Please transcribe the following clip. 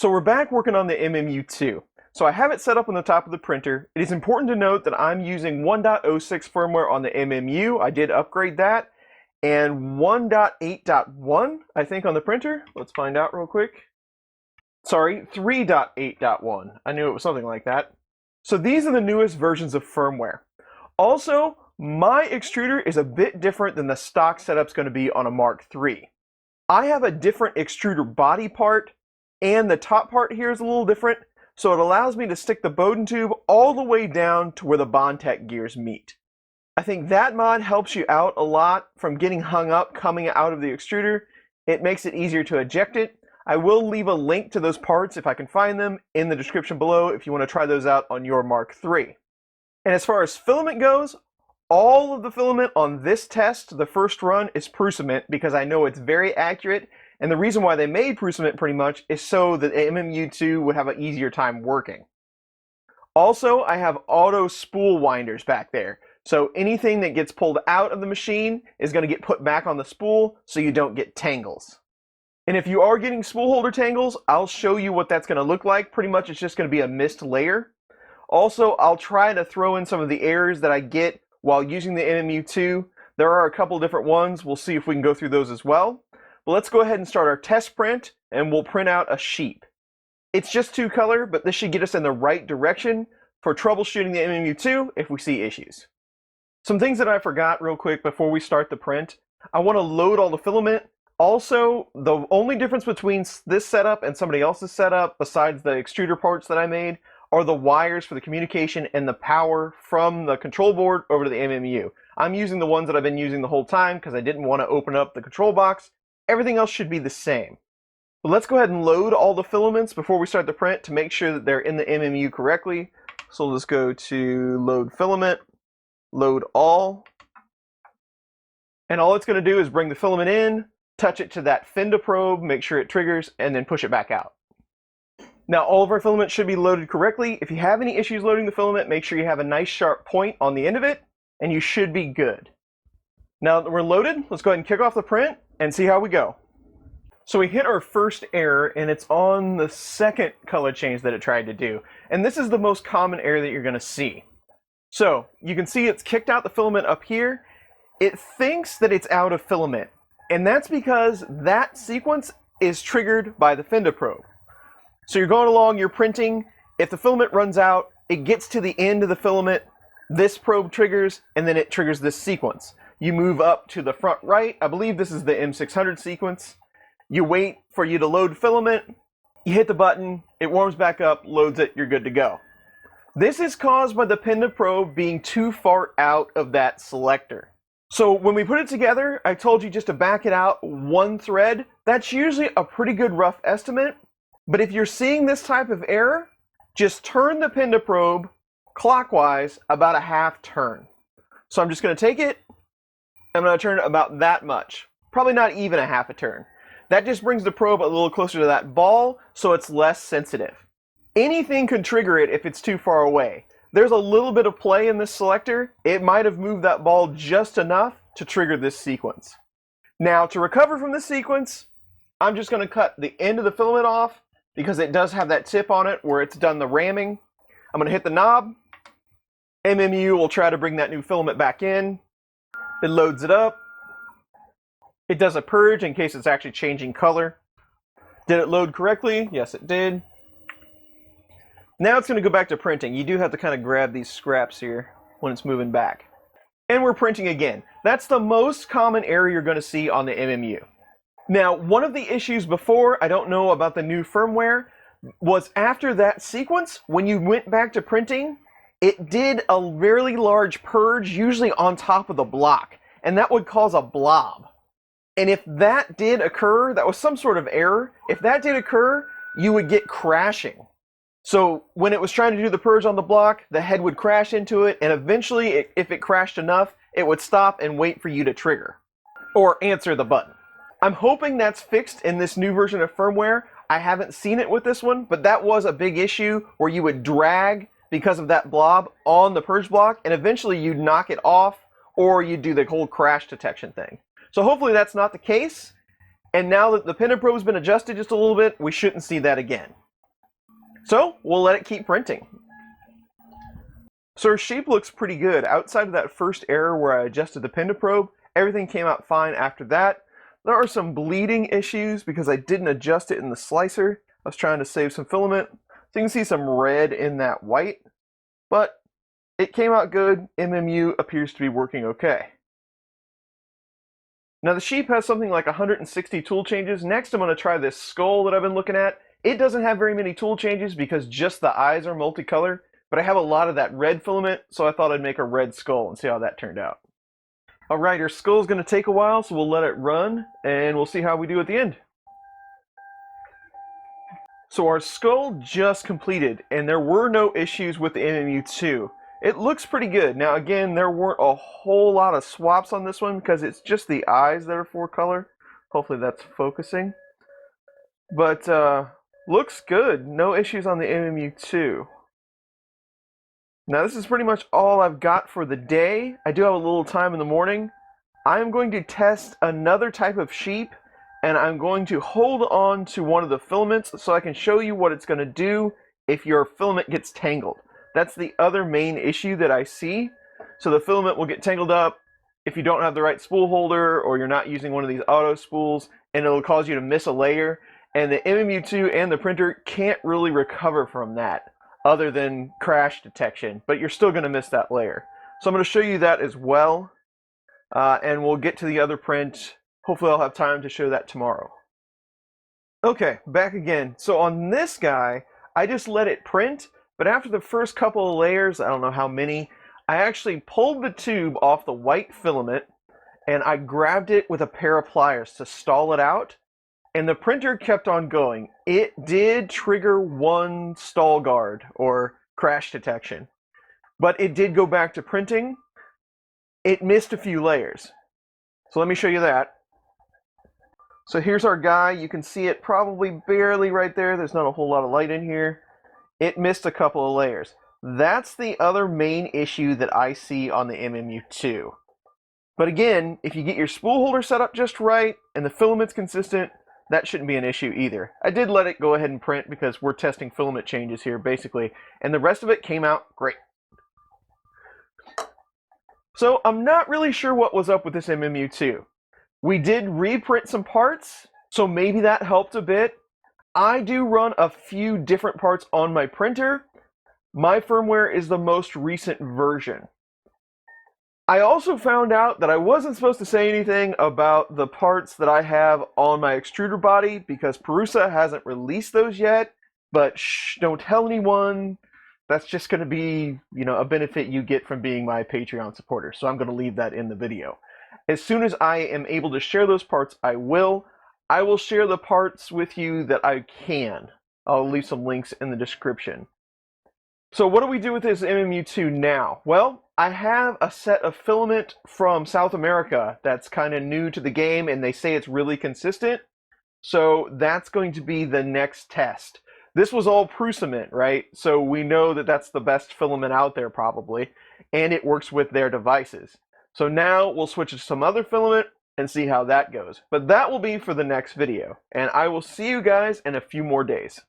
So we're back working on the MMU2. So I have it set up on the top of the printer. It is important to note that I'm using 1.06 firmware on the MMU. I did upgrade that. And 1.8.1, I think, on the printer. Let's find out real quick. Sorry, 3.8.1. I knew it was something like that. So these are the newest versions of firmware. Also, my extruder is a bit different than the stock setup's going to be on a Mark III. I have a different extruder body part, and the top part here is a little different, so it allows me to stick the Bowden tube all the way down to where the Bondtech gears meet. I think that mod helps you out a lot from getting hung up coming out of the extruder. It makes it easier to eject it. I will leave a link to those parts, if I can find them, in the description below if you want to try those out on your Mark III. And as far as filament goes, all of the filament on this test, the first run, is Prusa because I know it's very accurate. And the reason why they made Prusa pretty much is so that MMU2 would have an easier time working. Also, I have auto spool winders back there. So anything that gets pulled out of the machine is going to get put back on the spool so you don't get tangles. And if you are getting spool holder tangles, I'll show you what that's going to look like. Pretty much it's just going to be a mist layer. Also, I'll try to throw in some of the errors that I get while using the MMU2. There are a couple different ones. We'll see if we can go through those as well. But let's go ahead and start our test print, and we'll print out a sheep. It's just 2-color, but this should get us in the right direction for troubleshooting the MMU2 if we see issues. Some things that I forgot real quick before we start the print. I want to load all the filament. Also, the only difference between this setup and somebody else's setup, besides the extruder parts that I made, are the wires for the communication and the power from the control board over to the MMU. I'm using the ones that I've been using the whole time because I didn't want to open up the control box. Everything else should be the same. But let's go ahead and load all the filaments before we start the print to make sure that they're in the MMU correctly. So let's go to load filament, load all. And all it's going to do is bring the filament in, touch it to that fender probe, make sure it triggers, and then push it back out. Now all of our filament should be loaded correctly. If you have any issues loading the filament, make sure you have a nice sharp point on the end of it, and you should be good. Now that we're loaded, let's go ahead and kick off the print and see how we go. So we hit our first error, and it's on the second color change that it tried to do. And this is the most common error that you're going to see. So you can see it's kicked out the filament up here. It thinks that it's out of filament, and that's because that sequence is triggered by the fender probe. So you're going along, you're printing. If the filament runs out, it gets to the end of the filament, this probe triggers, and then it triggers this sequence. You move up to the front right. I believe this is the M600 sequence. You wait for you to load filament. You hit the button. It warms back up, loads it. You're good to go. This is caused by the fender probe being too far out of that selector. So when we put it together, I told you just to back it out 1 thread. That's usually a pretty good rough estimate. But if you're seeing this type of error, just turn the fender probe clockwise about a half turn. So I'm just going to take it. I'm going to turn it about that much. Probably not even a half a turn. That just brings the probe a little closer to that ball, so it's less sensitive. Anything could trigger it if it's too far away. There's a little bit of play in this selector. It might have moved that ball just enough to trigger this sequence. Now, to recover from this sequence, I'm just going to cut the end of the filament off because it does have that tip on it where it's done the ramming. I'm going to hit the knob. MMU will try to bring that new filament back in. It loads it up. It does a purge in case it's actually changing color. Did it load correctly? Yes, it did. Now it's going to go back to printing. You do have to kind of grab these scraps here when it's moving back. And we're printing again. That's the most common error you're going to see on the MMU. Now, one of the issues before, I don't know about the new firmware, was after that sequence, when you went back to printing, it did a really large purge, usually on top of the block, and that would cause a blob. And if that did occur, that was some sort of error, if that did occur, you would get crashing. So when it was trying to do the purge on the block, the head would crash into it, and eventually, if it crashed enough, it would stop and wait for you to trigger or answer the button. I'm hoping that's fixed in this new version of firmware. I haven't seen it with this one, but that was a big issue where you would drag because of that blob on the purge block, and eventually you'd knock it off, or you'd do the whole crash detection thing. So hopefully that's not the case, and now that the fender probe has been adjusted just a little bit, we shouldn't see that again. So we'll let it keep printing. So our shape looks pretty good. Outside of that first error where I adjusted the pentaprobe, everything came out fine after that. There are some bleeding issues because I didn't adjust it in the slicer. I was trying to save some filament. So you can see some red in that white, but it came out good. MMU appears to be working okay. Now the sheep has something like 160 tool changes. Next I'm going to try this skull that I've been looking at. It doesn't have very many tool changes because just the eyes are multicolor, but I have a lot of that red filament, so I thought I'd make a red skull and see how that turned out. Alright, our skull's going to take a while, so we'll let it run, and we'll see how we do at the end. So our skull just completed, and there were no issues with the MMU2. It looks pretty good. Now again, there weren't a whole lot of swaps on this one because it's just the eyes that are 4-color. Hopefully that's focusing. But looks good. No issues on the MMU2. Now this is pretty much all I've got for the day. I do have a little time in the morning. I'm going to test another type of sheep, and I'm going to hold on to one of the filaments so I can show you what it's going to do if your filament gets tangled. That's the other main issue that I see. So the filament will get tangled up if you don't have the right spool holder or you're not using one of these auto spools, and it'll cause you to miss a layer. And the MMU2 and the printer can't really recover from that other than crash detection, but you're still going to miss that layer. So I'm going to show you that as well, and we'll get to the other print. Hopefully I'll have time to show that tomorrow. Okay, back again. So on this guy, I just let it print, but after the first couple of layers, I don't know how many, I actually pulled the tube off the white filament and I grabbed it with a pair of pliers to stall it out, and the printer kept on going. It did trigger one stall guard or crash detection, but it did go back to printing. It missed a few layers. So let me show you that. So here's our guy. You can see it probably barely right there. There's not a whole lot of light in here. It missed a couple of layers. That's the other main issue that I see on the MMU2. But again, if you get your spool holder set up just right and the filament's consistent, that shouldn't be an issue either. I did let it go ahead and print because we're testing filament changes here basically, and the rest of it came out great. So I'm not really sure what was up with this MMU2. We did reprint some parts, so maybe that helped a bit. I do run a few different parts on my printer. My firmware is the most recent version. I also found out that I wasn't supposed to say anything about the parts that I have on my extruder body because Prusa hasn't released those yet, but shh, don't tell anyone. That's just going to be, a benefit you get from being my Patreon supporter, so I'm going to leave that in the video. As soon as I am able to share those parts, I will. I will share the parts with you that I can. I'll leave some links in the description. So what do we do with this MMU2 now? Well, I have a set of filament from South America that's kind of new to the game, and they say it's really consistent. So that's going to be the next test. This was all Prusa, right? So we know that that's the best filament out there probably, and it works with their devices. So now we'll switch to some other filament and see how that goes. But that will be for the next video, and I will see you guys in a few more days.